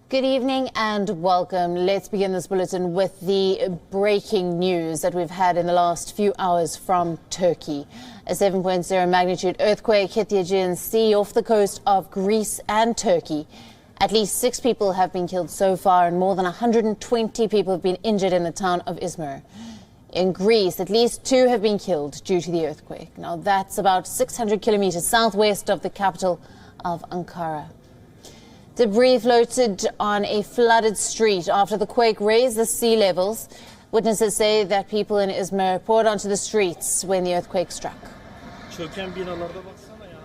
Good evening and welcome. Let's begin this bulletin with the breaking news that we've had in the last few hours from Turkey. A 7.0 magnitude earthquake hit the Aegean Sea off the coast of Greece and Turkey. At least 6 people have been killed so far and more than 120 people have been injured in the town of Izmir. In Greece, at least 2 have been killed due to the earthquake. Now that's about 600 kilometers southwest of the capital of Ankara. Debris floated on a flooded street after the quake raised the sea levels. Witnesses say that people in Izmir poured onto the streets when the earthquake struck. Çöken binalarda baksana ya.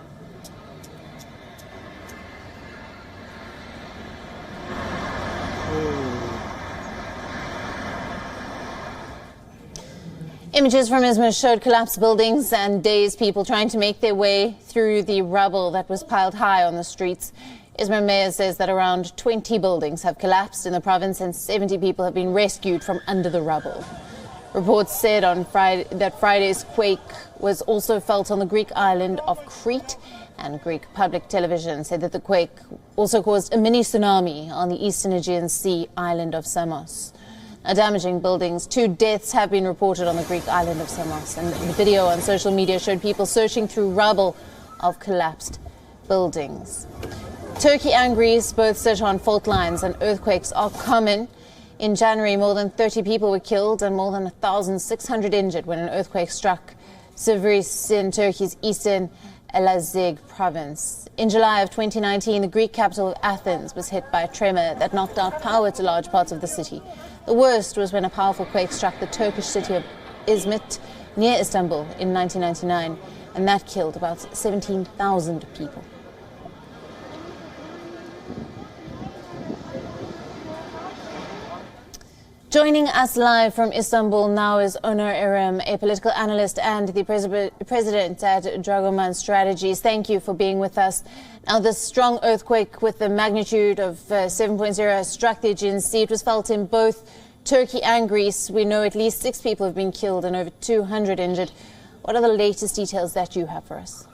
Images from Izmir showed collapsed buildings and dazed people trying to make their way through the rubble that was piled high on the streets. Izmir mayor says that around 20 buildings have collapsed in the province and 70 people have been rescued from under the rubble. Reports said on Friday that Friday's quake was also felt on the Greek island of Crete, and Greek public television said that the quake also caused a mini tsunami on the eastern Aegean Sea island of Samos. Damaging buildings. 2 deaths have been reported on the Greek island of Samos, and the video on social media showed people searching through rubble of collapsed buildings. Turkey and Greece both sit on fault lines and earthquakes are common. In January, more than 30 people were killed and more than 1,600 injured when an earthquake struck Sivris in Turkey's eastern Elazig province. In July of 2019, the Greek capital of Athens was hit by a tremor that knocked out power to large parts of the city. The worst was when a powerful quake struck the Turkish city of Izmit near Istanbul in 1999, and that killed about 17,000 people. Joining us live from Istanbul now is Onur Erim, a political analyst and the president at Dragoman Strategies. Thank you for being with us. Now, this strong earthquake with the magnitude of 7.0 has struck the Aegean Sea. It was felt in both Turkey and Greece. We know at least 6 people have been killed and over 200 injured. What are the latest details that you have for us?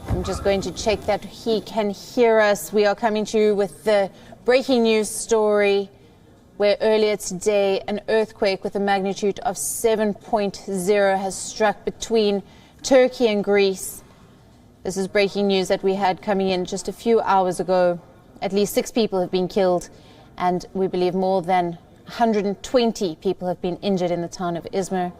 I'm just going to check that he can hear us. We are coming to you with the breaking news story where earlier today an earthquake with a magnitude of 7.0 has struck between Turkey and Greece. This is breaking news that we had coming in just a few hours ago. At least 6 people have been killed and we believe more than 120 people have been injured in the town of Izmir.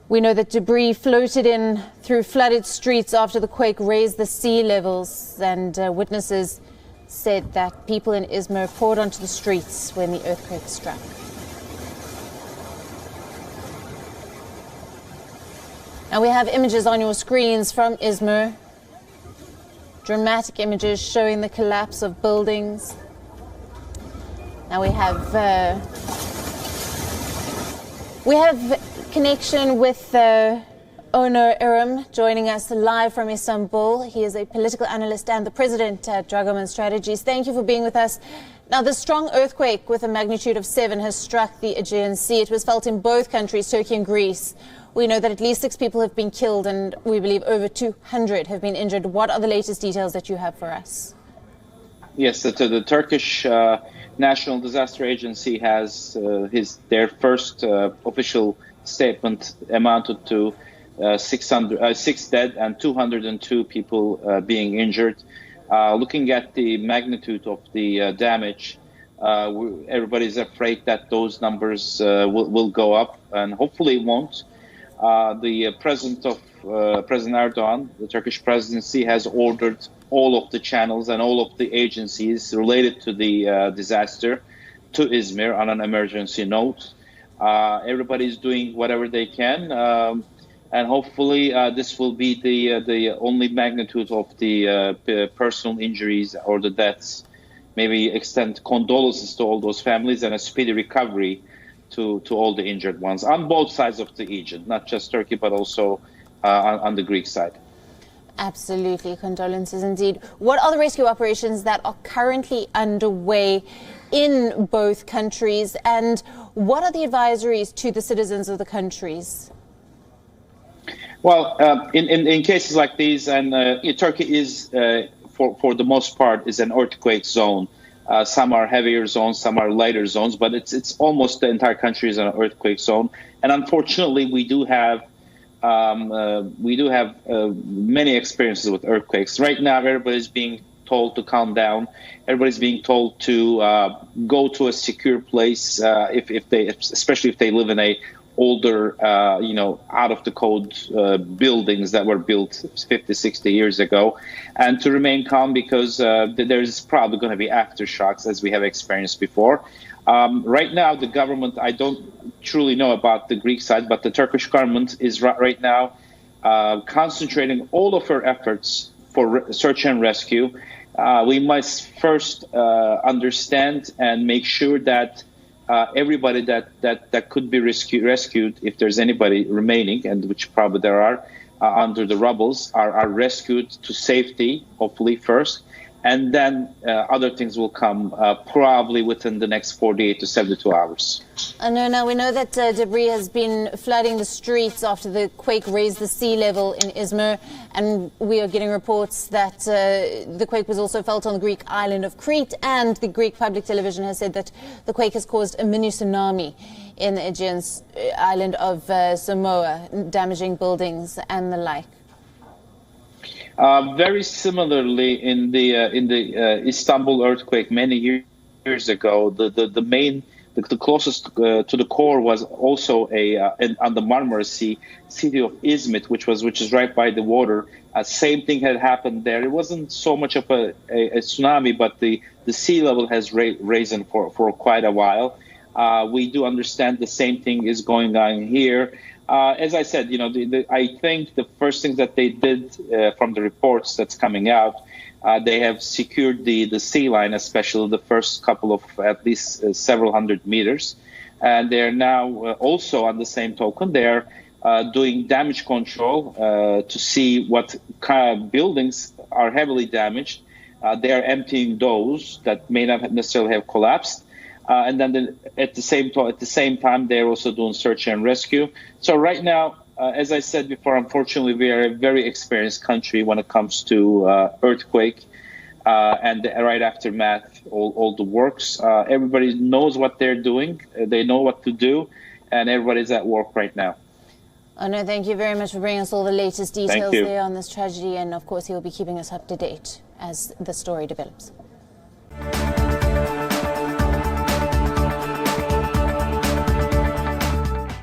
We know that debris floated in through flooded streets after the quake raised the sea levels, and witnesses said that people in Izmir poured onto the streets when the earthquake struck. Now we have images on your screens from Izmir. Dramatic images showing the collapse of buildings. Now we have connection with Onur Erim joining us live from Istanbul. He is a political analyst and the president at Dragoman Strategies. Thank you for being with us. Now, the strong earthquake with a magnitude of 7 has struck the Aegean Sea. It was felt in both countries, Turkey and Greece. We know that at least 6 people have been killed and we believe over 200 have been injured. What are the latest details that you have for us? Yes, the Turkish National Disaster Agency has their first official statement amounted to 6 dead and 202 people being injured. Looking at the magnitude of the damage, everybody's afraid that those numbers will go up, and hopefully won't. The President Erdogan, the Turkish presidency, has ordered all of the channels and all of the agencies related to the disaster to Izmir on an emergency note. Everybody's doing whatever they can, and hopefully this will be the only magnitude of the personal injuries or the deaths. Maybe extend condolences to all those families and a speedy recovery to all the injured ones on both sides of the Aegean, not just Turkey, but also on the Greek side. Absolutely. Condolences indeed. What are the rescue operations that are currently underway in both countries, and what are the advisories to the citizens of the countries? Well, in cases like these, and Turkey is, for the most part, is an earthquake zone. Some are heavier zones, some are lighter zones, but it's almost the entire country is an earthquake zone. And unfortunately, we do have many experiences with earthquakes. Right now, everybody's being told to calm down. Everybody's being told to go to a secure place, especially if they live in a older, out of the code buildings that were built 50, 60 years ago, and to remain calm because there's probably going to be aftershocks, as we have experienced before. Right now, the government, I don't truly know about the Greek side, but the Turkish government is right now concentrating all of her efforts for search and rescue. We must first understand and make sure that everybody that could be rescued, if there's anybody remaining, and which probably there are, under the rubbles, are rescued to safety, hopefully first. And then other things will come probably within the next 48 to 72 hours. Now we know that debris has been flooding the streets after the quake raised the sea level in Izmir, and we are getting reports that the quake was also felt on the Greek island of Crete, and the Greek public television has said that the quake has caused a mini tsunami in the Aegean island of Samoa, damaging buildings and the like. Very similarly, in the Istanbul earthquake many years ago, the closest to the core was also on the Marmara Sea, city of Izmit, which is right by the water. Same thing had happened there. It wasn't so much of a tsunami, but the sea level has risen for quite a while. We do understand the same thing is going on here. As I said, I think the first thing that they did from the reports that's coming out, they have secured the sea line, especially the first couple of at least several hundred meters. And they're now also, on the same token, they're doing damage control to see what kind of buildings are heavily damaged. They are emptying those that may not necessarily have collapsed. And then at the same time, they're also doing search and rescue. So right now, as I said before, unfortunately, we are a very experienced country when it comes to earthquake and the right aftermath, all the works. Everybody knows what they're doing. They know what to do, and everybody's at work right now. No, thank you very much for bringing us all the latest details there on this tragedy. And of course, he will be keeping us up to date as the story develops.